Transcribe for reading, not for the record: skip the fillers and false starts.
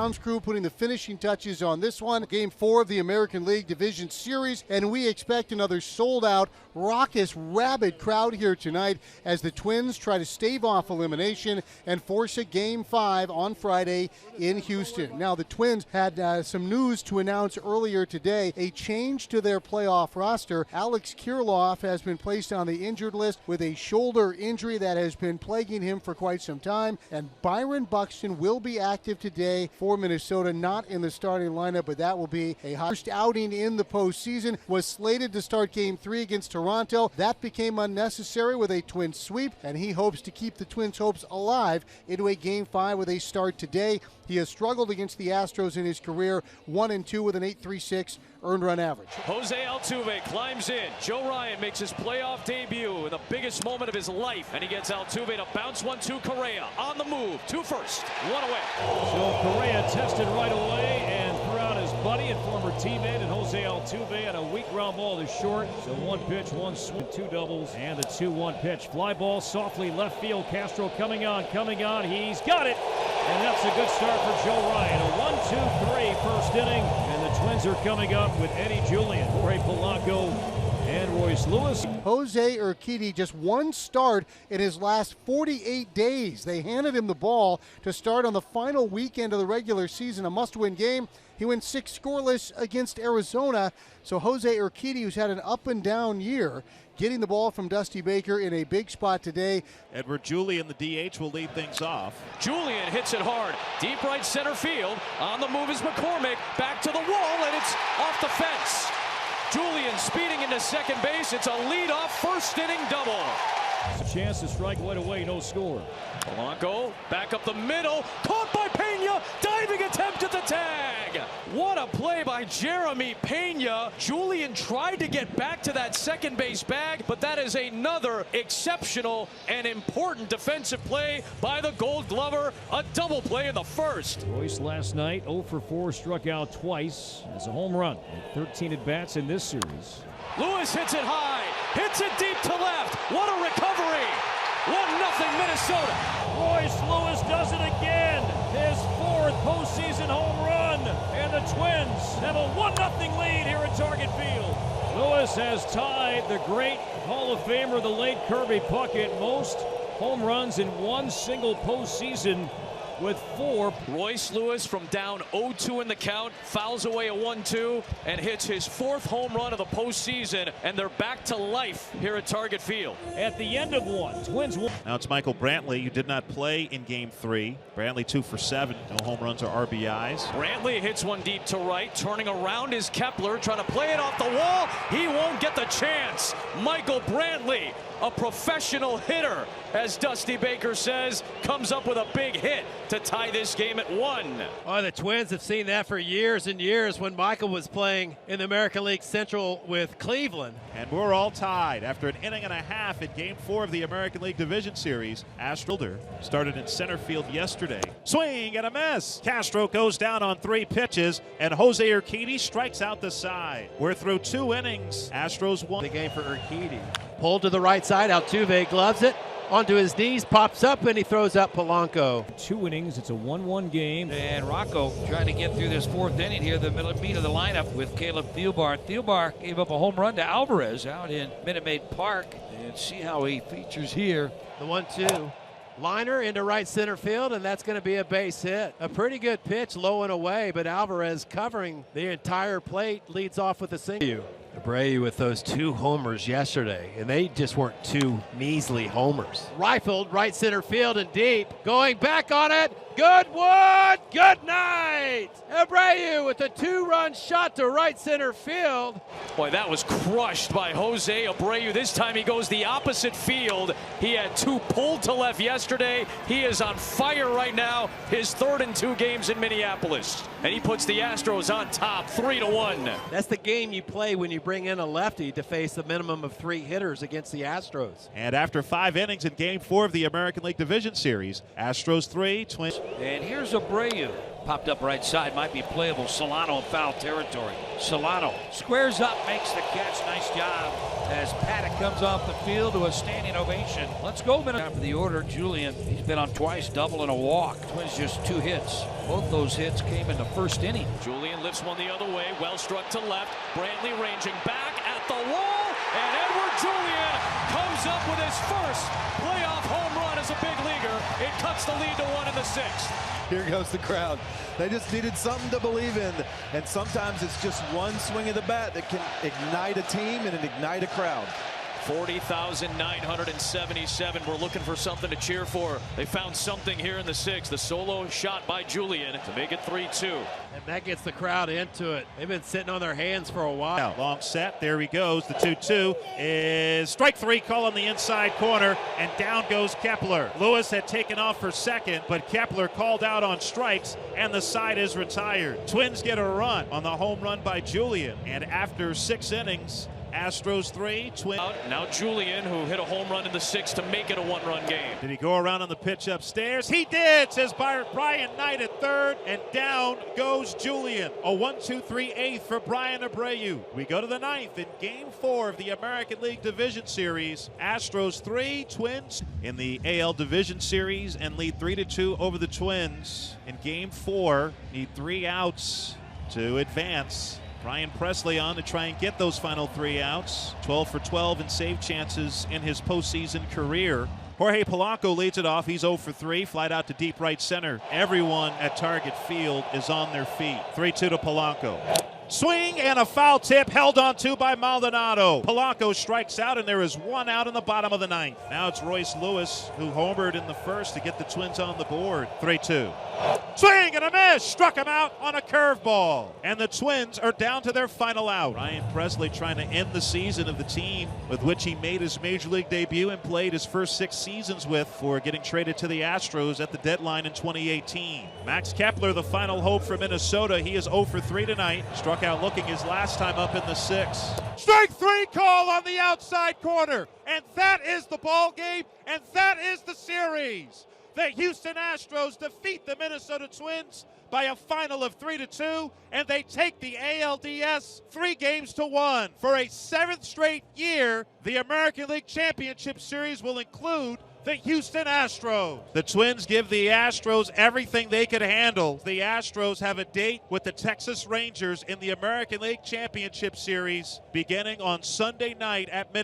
Crew putting the finishing touches on this one. Game 4 of the American League Division Series, and we expect another sold-out, raucous, rabid crowd here tonight as the Twins try to stave off elimination and force a Game 5 on Friday in Houston. Now, the Twins had some news to announce earlier today, a change to their playoff roster. Alex Kirilloff has been placed on the injured list with a shoulder injury that has been plaguing him for quite some time, and Byron Buxton will be active today for Minnesota, not in the starting lineup, but that will be a first outing in the postseason. Was slated to start Game 3 against Toronto. That became unnecessary with a Twins sweep, and he hopes to keep the Twins' hopes alive into a Game 5 with a start today. He has struggled against the Astros in his career, 1-2 with an 8.36 earned run average. Jose Altuve climbs in. Joe Ryan makes his playoff debut in the biggest moment of his life, and he gets Altuve to bounce one to Correa. On the move, 2 first, 1 away. So Correa tested right away and threw out his buddy and former teammate, and Jose Altuve had a weak ground ball to short. So 1 pitch, 1 swing, 2 doubles, and the 2-1 pitch. Fly ball softly left field. Castro coming on. He's got it, and that's a good start for Joe Ryan. A 1-2-3 first inning, and the Twins are coming up with Eddie Julian, Jorge Polanco, and Royce Lewis. Jose Urquidy, just 1 start in his last 48 days. They handed him the ball to start on the final weekend of the regular season, a must-win game. He went 6 scoreless against Arizona. So Jose Urquidy, who's had an up-and-down year, getting the ball from Dusty Baker in a big spot today. Edward Julian, the DH, will lead things off. Julian hits it hard. Deep right center field. On the move is McCormick. Back to the wall, and it's off the fence. Julian speeding into second base. It's a leadoff first inning double. It's a chance to strike right away, no score. Polanco back up the middle. Caught by Pena. Diving attempt at the tag. What a play by Jeremy Pena. Julian tried to get back to that second base bag, but that is another exceptional and important defensive play by the Gold Glover. A double play in the first. Royce last night 0 for 4, struck out twice. It's a home run. 13 at-bats in this series. Lewis hits it high, hits it deep to left. What a recovery. 1-0 Minnesota. Royce Lewis does it again. His 4th postseason home run. And the Twins have a 1-0 lead here at Target Field. Lewis has tied the great Hall of Famer, the late Kirby Puckett, most home runs in one single postseason with 4. Royce Lewis from down 0-2 in the count, fouls away a 1-2 and hits his 4th home run of the postseason, and they're back to life here at Target Field. At the end of 1, Twins won. Now it's Michael Brantley, who did not play in Game 3. Brantley 2 for 7, no home runs or RBIs. Brantley hits one deep to right, turning around is Kepler, trying to play it off the wall. He won't get the chance. Michael Brantley, a professional hitter, as Dusty Baker says, comes up with a big hit to tie this game at 1. Oh, the Twins have seen that for years and years when Michael was playing in the American League Central with Cleveland. And we're all tied after an inning and a half in Game 4 of the American League Division Series. Astros started in center field yesterday. Swing and a miss. Castro goes down on 3 pitches, and Jose Urquidy strikes out the side. We're through 2 innings. Astros won the game for Urquidy. Pulled to the right side. Altuve gloves it. Onto his knees, pops up, and he throws up Polanco. 2 innings, it's a 1-1 game. And Rocco trying to get through this 4th inning here, the middle meat of the lineup with Caleb Thielbar. Thielbar gave up a home run to Alvarez out in Minute Maid Park. And see how he features here. The 1-2. Liner into right center field, and that's going to be a base hit. A pretty good pitch, low and away, but Alvarez covering the entire plate leads off with a single. Abreu with those 2 homers yesterday, and they just weren't 2 measly homers. Rifled right center field and deep, going back on it. Goodwood, good night. Abreu with a 2-run shot to right center field. Boy, that was crushed by Jose Abreu. This time he goes the opposite field. He had 2 pulled to left yesterday. He is on fire right now. His 3rd in 2 games in Minneapolis. And he puts the Astros on top 3-1. That's the game you play when you bring in a lefty to face a minimum of 3 hitters against the Astros. And after 5 innings in Game 4 of the American League Division Series, Astros 3, Twins. And here's Abreu. Popped up right side, might be playable. Solano in foul territory. Solano squares up, makes the catch. Nice job as Paddock comes off the field to a standing ovation. Let's go, minute after the order. Julian, he's been on twice, double and a walk. Twins just 2 hits. Both those hits came in the first inning. Julian lifts one the other way, well struck to left. Brantley ranging back at the wall, and Edward Julian comes up with his first playoff home run as a big leaguer. It cuts the lead to 1 in the 6th. Here goes the crowd. They just needed something to believe in, and sometimes it's just one swing of the bat that can ignite a team and ignite a crowd. 40,977. We're looking for something to cheer for. They found something here in the 6th. The solo shot by Julian to make it 3-2. And that gets the crowd into it. They've been sitting on their hands for a while. Long set, there he goes. The 2-2 is strike 3 call on the inside corner, and down goes Kepler. Lewis had taken off for second, but Kepler called out on strikes, and the side is retired. Twins get a run on the home run by Julian, and after 6 innings, Astros 3, Twins. Now Julian, who hit a home run in the 6th to make it a 1-run game. Did he go around on the pitch upstairs? He did, says Brian Knight at third, and down goes Julian. A 1-2-3 eighth for Brian Abreu. We go to the 9th in Game 4 of the American League Division Series. Astros 3, Twins in the AL Division Series, and lead 3-2 over the Twins. In Game 4, need 3 outs to advance. Brian Presley on to try and get those final 3 outs. 12 for 12 in save chances in his postseason career. Jorge Polanco leads it off. He's 0 for 3. Flight out to deep right center. Everyone at Target Field is on their feet. 3-2 to Polanco. Swing and a foul tip held on to by Maldonado. Polanco strikes out, and there is 1 out in the bottom of the 9th. Now it's Royce Lewis, who homered in the first to get the Twins on the board. 3-2. Swing and a miss. Struck him out on a curveball. And the Twins are down to their final out. Ryan Presley trying to end the season of the team with which he made his Major League debut and played his first 6 seasons with for getting traded to the Astros at the deadline in 2018. Max Kepler, the final hope for Minnesota. He is 0 for 3 tonight. Struck out looking his last time up in the 6th. Strike 3 call on the outside corner. And that is the ball game, and that is the series. The Houston Astros defeat the Minnesota Twins by a final of 3-2, and they take the ALDS 3-1. For a 7th straight year, the American League Championship Series will include the Houston Astros. The Twins give the Astros everything they could handle. The Astros have a date with the Texas Rangers in the American League Championship Series beginning on Sunday night at midnight.